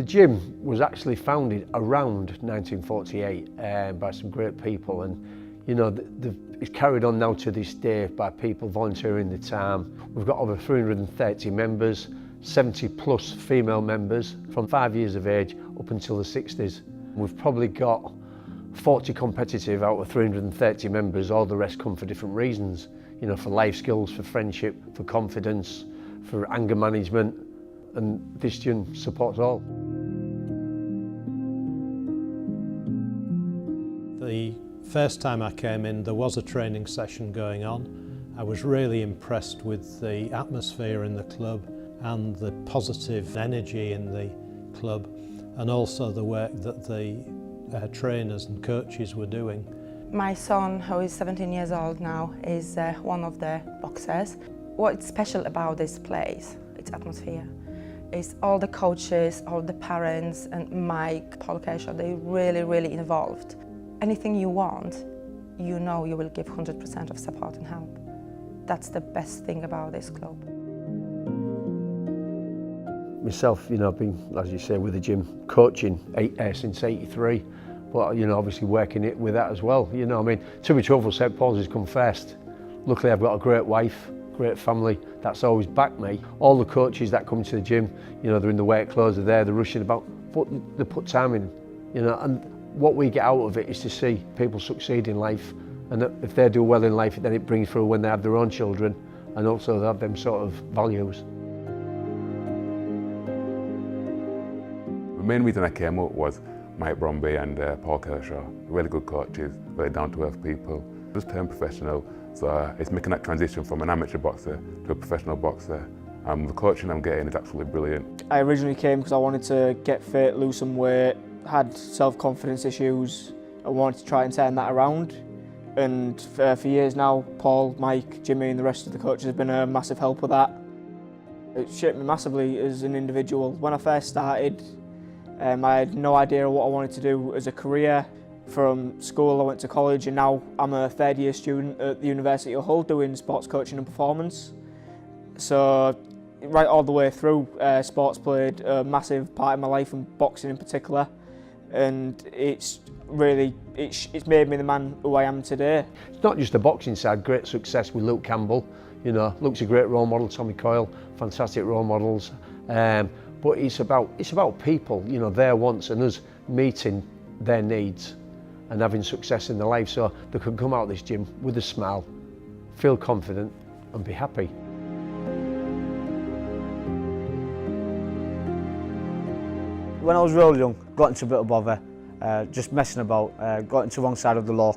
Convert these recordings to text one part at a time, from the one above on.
gym was actually founded around 1948 by some great people, and you know, it's carried on now to this day by people volunteering the time. We've got over 330 members, 70 plus female members from 5 years of age up until the 60s. We've probably got 40 competitive out of 330 members, all the rest come for different reasons. You know, for life skills, for friendship, for confidence, for anger management, and this gym supports all. The first time I came in, there was a training session going on. I was really impressed with the atmosphere in the club and the positive energy in the club, and also the work that the trainers and coaches were doing. My son, who is 17 years old now, is one of the boxers. What's special about this place, its atmosphere, is all the coaches, all the parents, and Mike, Paul Kershaw, they're really involved. Anything you want, you know you will give 100% of support and help. That's the best thing about this club. Myself, you know, I've been, as you say, with the gym, coaching since '83, but you know, obviously working it with that as well. You know, I mean, to be truthful, St Paul's has come first. Luckily, I've got a great wife, great family, that's always backed me. All the coaches that come to the gym, you know, they're in the work clothes, they're rushing about, but they put time in, you know, and what we get out of it is to see people succeed in life, and if they do well in life, then it brings through when they have their own children, and also they have them sort of values. The main reason I came up was Mike Bromby and Paul Kershaw, really good coaches, very down-to-earth people. Just turned professional, so it's making that transition from an amateur boxer to a professional boxer. The coaching I'm getting is absolutely brilliant. I originally came because I wanted to get fit, lose some weight, had self-confidence issues. I wanted to try and turn that around. And for years now, Paul, Mike, Jimmy and the rest of the coaches have been a massive help with that. It shaped me massively as an individual. When I first started, I had no idea what I wanted to do as a career. From school I went to college, and now I'm a third-year student at the University of Hull doing sports coaching and performance. So right all the way through, sports played a massive part in my life, and boxing in particular. And it's made me the man who I am today. It's not just the boxing side, great success with Luke Campbell. You know, Luke's a great role model, Tommy Coyle, fantastic role models. But it's about people, you know, their wants and us meeting their needs and having success in their life, so they can come out of this gym with a smile, feel confident and be happy. When I was real young, got into a bit of bother, just messing about, got into the wrong side of the law.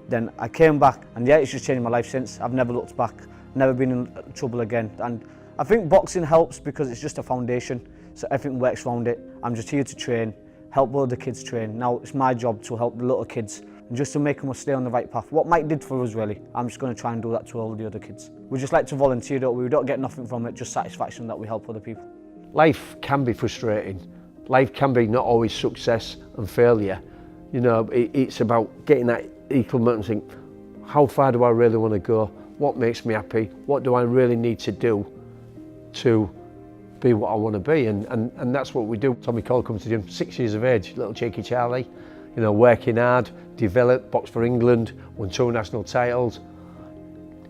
Then I came back, and yeah, it's just changed my life since. I've never looked back, never been in trouble again. And I think boxing helps because it's just a foundation, so everything works around it. I'm just here to train, help other kids train. Now it's my job to help the little kids and just to make them stay on the right path. What Mike did for us, really, I'm just going to try and do that to all the other kids. We just like to volunteer, don't we? We don't get nothing from it, just satisfaction that we help other people. Life can be frustrating. Life can be not always success and failure. You know, it's about getting that equilibrium and think, how far do I really want to go? What makes me happy? What do I really need to do to be what I want to be? And that's what we do. Tommy Cole comes to the gym, 6 years of age, little cheeky Charlie, you know, working hard, developed, boxed for England, won 2 national titles.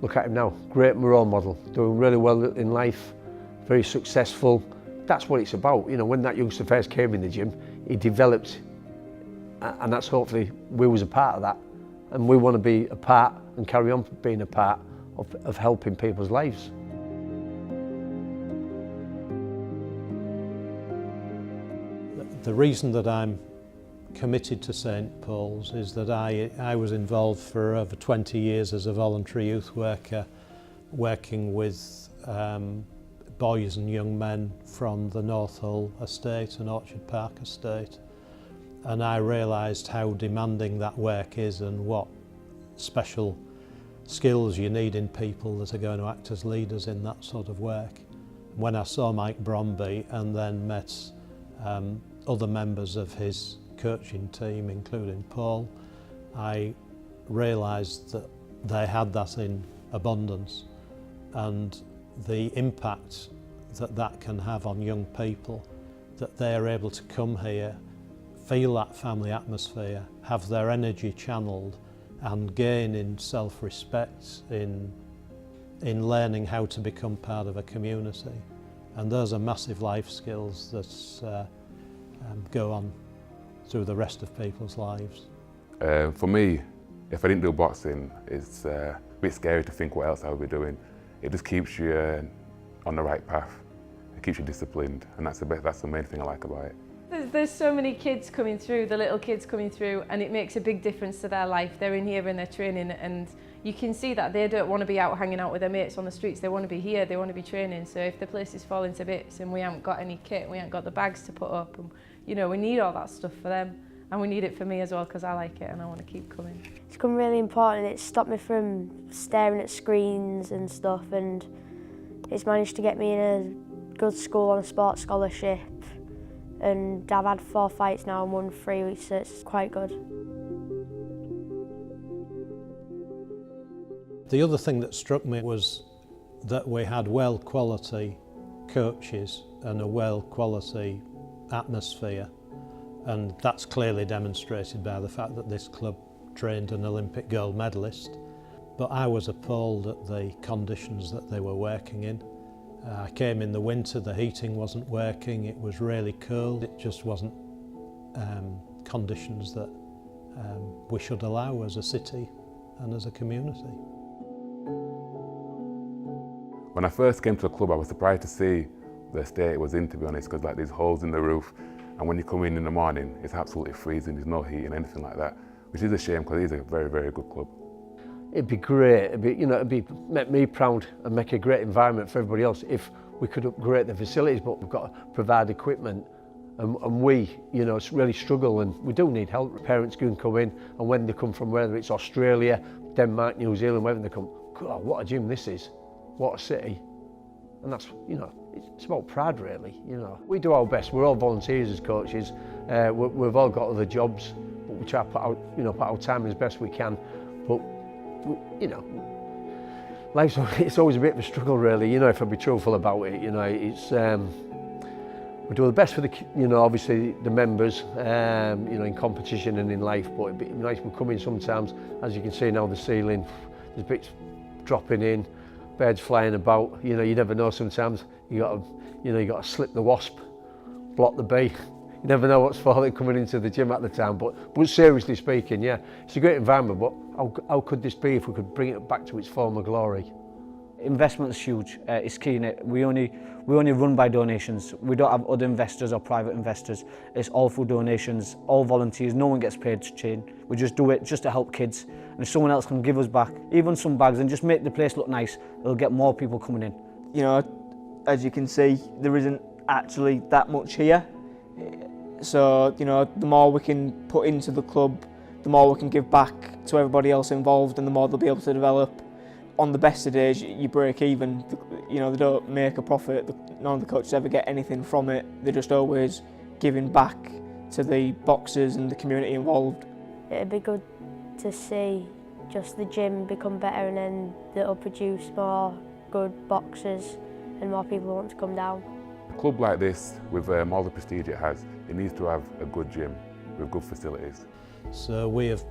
Look at him now, great role model, doing really well in life, very successful. That's what it's about. You know, when that youngster first came in the gym, he developed, and that's hopefully we was a part of that. And we want to be a part and carry on being a part of helping people's lives. The reason that I'm committed to St Paul's is that I was involved for over 20 years as a voluntary youth worker, working with boys and young men from the North Hull estate and Orchard Park estate. And I realised how demanding that work is and what special skills you need in people that are going to act as leaders in that sort of work. When I saw Mike Bromby and then met other members of his coaching team, including Paul, I realised that they had that in abundance, and the impact that that can have on young people that they are able to come here, feel that family atmosphere, have their energy channeled and gain in self-respect, in learning how to become part of a community. And those are massive life skills that go on through the rest of people's lives. For me, if I didn't do boxing, it's a bit scary to think what else I would be doing. It just keeps you on the right path. It keeps you disciplined, and that's the main thing I like about it. There's so many kids coming through, the little kids coming through, and it makes a big difference to their life. They're in here and they're training, and you can see that they don't want to be out hanging out with their mates on the streets. They want to be here, they want to be training. So if the place is falling to bits and we haven't got any kit, we haven't got the bags to put up, and, you know, we need all that stuff for them. And we need it for me as well, because I like it and I want to keep coming. It's become really important. It's stopped me from staring at screens and stuff, and it's managed to get me in a good school on a sports scholarship. And I've had 4 fights now and won 3, so it's quite good. The other thing that struck me was that we had well-quality coaches and a well-quality atmosphere, and that's clearly demonstrated by the fact that this club trained an Olympic gold medalist. But I was appalled at the conditions that they were working in. I came in the winter, the heating wasn't working, it was really cold. It just wasn't conditions that we should allow as a city and as a community. When I first came to the club, I was surprised to see the state it was in, to be honest, because like there's holes in the roof, and when you come in the morning, it's absolutely freezing, there's no heat and anything like that, which is a shame because it is a very, very good club. It'd be great, it'd make me proud and make a great environment for everybody else if we could upgrade the facilities, but we've got to provide equipment, and we, really struggle, and we do need help. Parents can come in, and when they come from whether it's Australia, Denmark, New Zealand, wherever they come, God, what a gym this is, what a city. And that's, it's about pride really, We do our best, we're all volunteers as coaches, we've all got other jobs, but we try to put our time as best we can. But it's always a bit of a struggle really, if I'd be truthful about it, it's, we do the best for obviously the members, in competition and in life, but it'd be nice we come in sometimes, as you can see now the ceiling, there's bits dropping in, birds flying about, you never know sometimes, you got to slip the wasp, block the bee. You never know what's falling coming into the gym at the time, but seriously speaking, yeah, it's a great environment, but how could this be if we could bring it back to its former glory? Investment's huge, it's key in it. We only run by donations. We don't have other investors or private investors. It's all through donations, all volunteers, no one gets paid to train. We just do it just to help kids. And if someone else can give us back, even some bags, and just make the place look nice, it'll get more people coming in. As you can see, there isn't actually that much here. So, the more we can put into the club, the more we can give back to everybody else involved, and the more they'll be able to develop. On the best of days, you break even. They don't make a profit. None of the coaches ever get anything from it. They're just always giving back to the boxers and the community involved. It'd be good to see just the gym become better, and then that'll produce more good boxers and more people want to come down. A club like this, with all the prestige it has, it needs to have a good gym with good facilities. So we have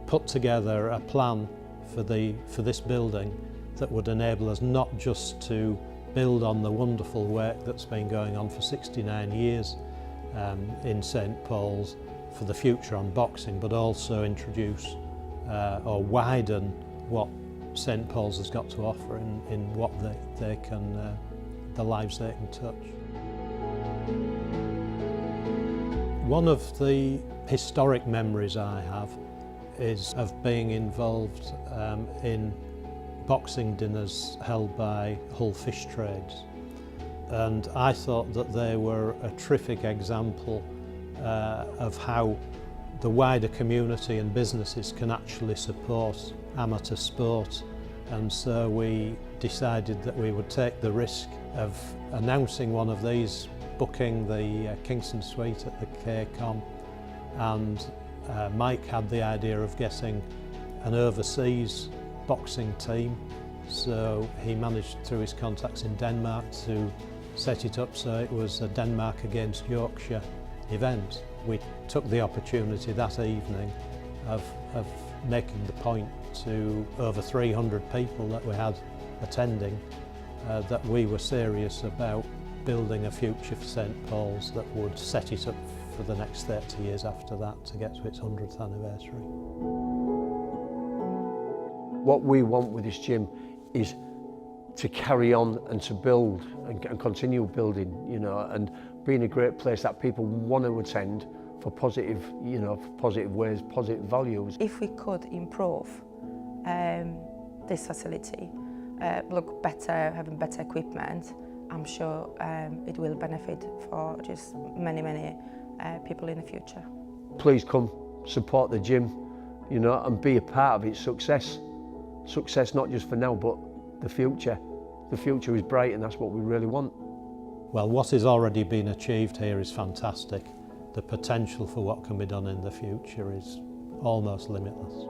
put together a plan for this building that would enable us not just to build on the wonderful work that's been going on for 69 years in St Paul's for the future on boxing, but also introduce or widen what St Paul's has got to offer in what they can, the lives they can touch. One of the historic memories I have is of being involved in boxing dinners held by Hull Fish Trades, and I thought that they were a terrific example of how the wider community and businesses can actually support amateur sport, and so we decided that we would take the risk of announcing one of these, booking the Kingston Suite at the KCOM, and Mike had the idea of getting an overseas boxing team, so he managed through his contacts in Denmark to set it up so it was a Denmark against Yorkshire event. We took the opportunity that evening of making the point to over 300 people that we had attending that we were serious about building a future for St Paul's that would set it up for the next 30 years after that to get to its 100th anniversary. What we want with this gym is to carry on and to build and continue building, you know, and being a great place that people want to attend for positive, you know, for positive ways, positive values. If we could improve this facility, look better, having better equipment, I'm sure it will benefit for just many people in the future. Please come support the gym, you know, and be a part of its success. Success not just for now, but the future. The future is bright and that's what we really want. Well, what has already been achieved here is fantastic. The potential for what can be done in the future is almost limitless.